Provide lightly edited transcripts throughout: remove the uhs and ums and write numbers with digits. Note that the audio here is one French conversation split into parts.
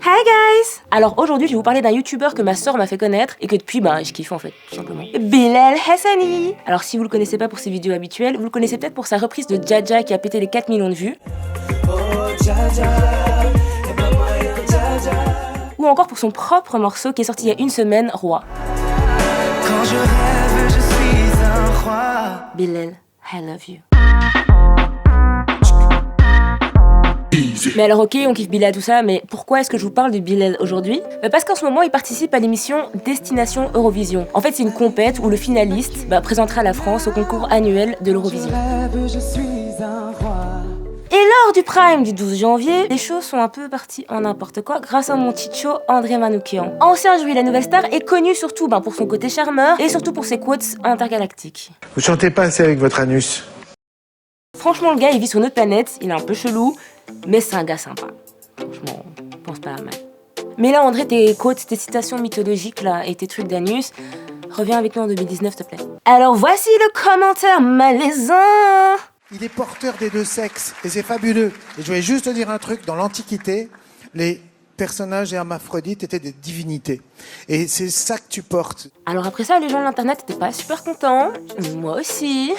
Hi guys! Alors aujourd'hui je vais vous parler d'un youtubeur que ma soeur m'a fait connaître et que depuis je kiffe en fait, tout simplement. Bilal Hassani! Alors si vous le connaissez pas pour ses vidéos habituelles, vous le connaissez peut-être pour sa reprise de Jaja qui a pété les 4 millions de vues. Ou encore pour son propre morceau qui est sorti il y a une semaine, Roi. Quand je rêve, je suis un roi. Bilal, I love you. Mais alors ok, on kiffe Bilal tout ça, mais pourquoi est-ce que je vous parle de Bilal aujourd'hui? Parce qu'en ce moment il participe à l'émission Destination Eurovision. En fait c'est une compète où le finaliste présentera la France au concours annuel de l'Eurovision. Et lors du prime du 12 janvier, les choses sont un peu parties en n'importe quoi grâce à mon chicho André Manoukian. Ancien joueur, la nouvelle star est connu surtout pour son côté charmeur et surtout pour ses quotes intergalactiques. Vous chantez pas assez avec votre anus. Franchement le gars il vit sur notre planète, il est un peu chelou, mais c'est un gars sympa. Franchement, je pense pas à mal. Mais là André, tes quotes, tes citations mythologiques là et tes trucs d'anus, reviens avec nous en 2019 s'il te plaît. Alors voici le commentaire malaisant. Il est porteur des deux sexes et c'est fabuleux. Et je voulais juste te dire un truc, dans l'Antiquité, les personnages hermaphrodites étaient des divinités. Et c'est ça que tu portes. Alors après ça, les gens de l'internet étaient pas super contents. Moi aussi.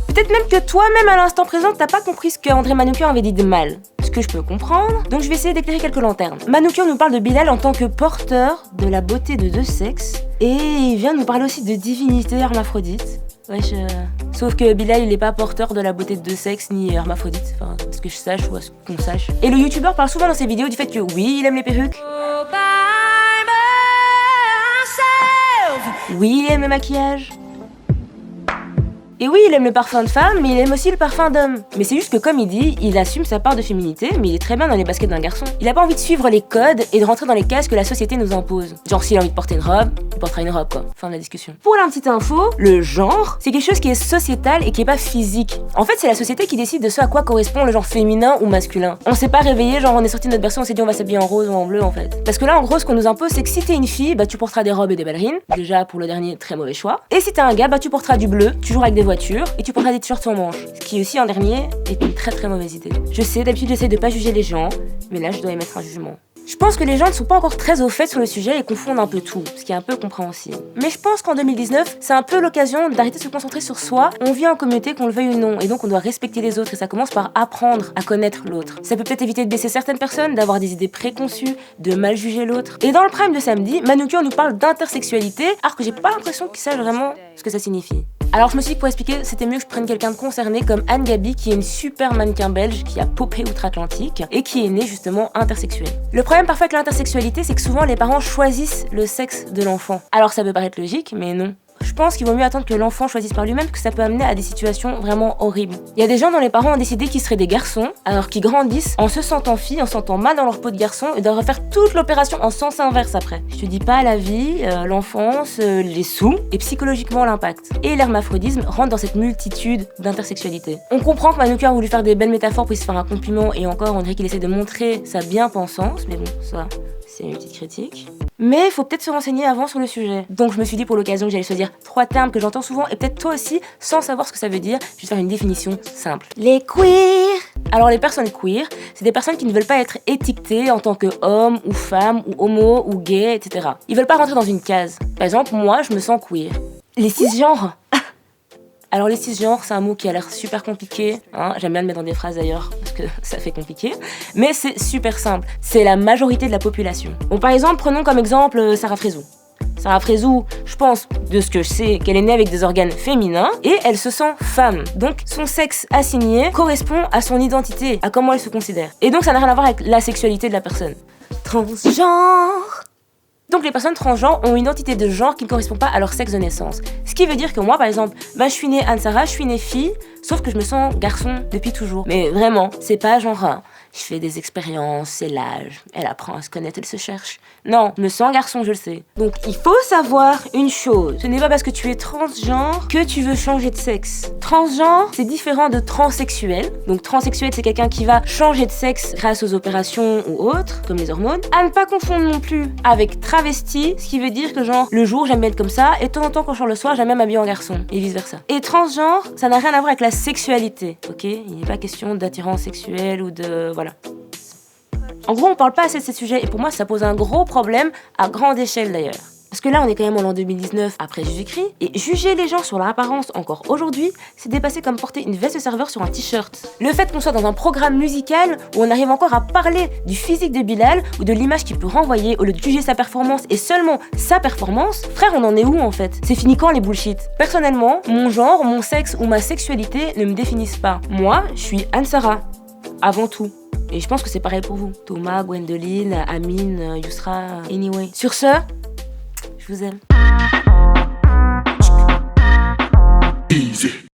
Peut-être même que toi-même à l'instant présent, t'as pas compris ce qu'André Manoukian avait dit de mal. Ce que je peux comprendre. Donc je vais essayer d'éclairer quelques lanternes. Manoukian nous parle de Bilal en tant que porteur de la beauté de deux sexes. Et il vient nous parler aussi de divinité hermaphrodite. Wesh, sauf que Bilal il est pas porteur de la beauté de deux sexes ni hermaphrodite, enfin, à ce que je sache ou à ce qu'on sache. Et le youtubeur parle souvent dans ses vidéos du fait que oui, il aime les perruques. Oui, il aime le maquillage. Et oui, il aime le parfum de femme, mais il aime aussi le parfum d'homme. Mais c'est juste que comme il dit, il assume sa part de féminité, mais il est très bien dans les baskets d'un garçon. Il a pas envie de suivre les codes et de rentrer dans les cases que la société nous impose. Genre s'il a envie de porter une robe, il portera une robe quoi. Fin de la discussion. Pour la petite info, le genre, c'est quelque chose qui est sociétal et qui est pas physique. En fait, c'est la société qui décide de ce à quoi correspond le genre féminin ou masculin. On s'est pas réveillé, genre on est sorti de notre berceau, on s'est dit on va s'habiller en rose ou en bleu en fait. Parce que là en gros ce qu'on nous impose c'est que si t'es une fille, tu porteras des robes et des ballerines. Déjà pour le dernier, très mauvais choix. Et si t'es un gars, tu porteras du bleu, tu joueras avec des voitures et tu porteras des t-shirts sans manches. Ce qui aussi en dernier est une très très mauvaise idée. Je sais, d'habitude j'essaie de pas juger les gens, mais là je dois émettre un jugement. Je pense que les gens ne sont pas encore très au fait sur le sujet et confondent un peu tout, ce qui est un peu compréhensible. Mais je pense qu'en 2019, c'est un peu l'occasion d'arrêter de se concentrer sur soi. On vit en communauté, qu'on le veuille ou non, et donc on doit respecter les autres, et ça commence par apprendre à connaître l'autre. Ça peut peut-être éviter de baisser certaines personnes, d'avoir des idées préconçues, de mal juger l'autre. Et dans le prime de samedi, Manoukian nous parle d'intersexualité, alors que j'ai pas l'impression qu'il sache vraiment ce que ça signifie. Alors je me suis dit que pour expliquer, c'était mieux que je prenne quelqu'un de concerné comme Anne Gabi, qui est une super mannequin belge qui a popé outre-Atlantique et qui est née justement intersexuelle. Le problème parfois avec l'intersexualité, c'est que souvent les parents choisissent le sexe de l'enfant. Alors ça peut paraître logique, mais non. Je pense qu'il vaut mieux attendre que l'enfant choisisse par lui-même, que ça peut amener à des situations vraiment horribles. Il y a des gens dont les parents ont décidé qu'ils seraient des garçons, alors qu'ils grandissent en se sentant filles, en se sentant mal dans leur peau de garçon, et doivent refaire toute l'opération en sens inverse après. Je te dis pas la vie, l'enfance, les sous, et psychologiquement l'impact. Et l'hermaphrodisme rentre dans cette multitude d'intersexualité. On comprend que Manoukian a voulu faire des belles métaphores pour se faire un compliment, et encore on dirait qu'il essaie de montrer sa bien-pensance, mais bon, ça, c'est une petite critique. Mais il faut peut-être se renseigner avant sur le sujet. Donc je me suis dit pour l'occasion que j'allais choisir 3 termes que j'entends souvent et peut-être toi aussi sans savoir ce que ça veut dire. Je vais faire une définition simple. Les queers. Alors les personnes queer, c'est des personnes qui ne veulent pas être étiquetées en tant que homme ou femme ou homo ou gay, etc. Ils veulent pas rentrer dans une case. Par exemple, moi je me sens queer. Les cisgenres. Alors les cisgenres, c'est un mot qui a l'air super compliqué, hein. J'aime bien le mettre dans des phrases d'ailleurs, parce que ça fait compliqué, mais c'est super simple, c'est la majorité de la population. Bon par exemple, prenons comme exemple Sarah Frézou. Sarah Frézou, je pense, de ce que je sais, qu'elle est née avec des organes féminins, et elle se sent femme. Donc son sexe assigné correspond à son identité, à comment elle se considère. Et donc ça n'a rien à voir avec la sexualité de la personne. Transgenre. Donc les personnes transgenres ont une identité de genre qui ne correspond pas à leur sexe de naissance. Ce qui veut dire que moi par exemple, je suis née Anne-Sara, je suis née fille, sauf que je me sens garçon depuis toujours. Mais vraiment, c'est pas genre je fais des expériences, c'est l'âge, elle apprend à se connaître, elle se cherche. Non, je me sens garçon, je le sais. Donc il faut savoir une chose, ce n'est pas parce que tu es transgenre que tu veux changer de sexe. Transgenre, c'est différent de transsexuel. Donc transsexuel, c'est quelqu'un qui va changer de sexe grâce aux opérations ou autres, comme les hormones. À ne pas confondre non plus avec travesti, ce qui veut dire que genre le jour j'aime bien être comme ça, et de temps en temps quand je sors le soir j'aime bien m'habiller en garçon, et vice versa. Et transgenre, ça n'a rien à voir avec la sexualité, ok? Il n'est pas question d'attirance sexuelle ou de... voilà. En gros, on parle pas assez de ces sujets et pour moi, ça pose un gros problème à grande échelle d'ailleurs. Parce que là, on est quand même en l'an 2019 après Jésus-Christ, et juger les gens sur leur apparence encore aujourd'hui, c'est dépasser comme porter une veste de serveur sur un t-shirt. Le fait qu'on soit dans un programme musical où on arrive encore à parler du physique de Bilal ou de l'image qu'il peut renvoyer au lieu de juger sa performance et seulement sa performance, frère, on en est où en fait? C'est fini quand les bullshit? Personnellement, mon genre, mon sexe ou ma sexualité ne me définissent pas. Moi, je suis Anne-Sara, avant tout. Et je pense que c'est pareil pour vous. Thomas, Gwendoline, Amine, Yousra, anyway. Sur ce, je vous aime. Easy.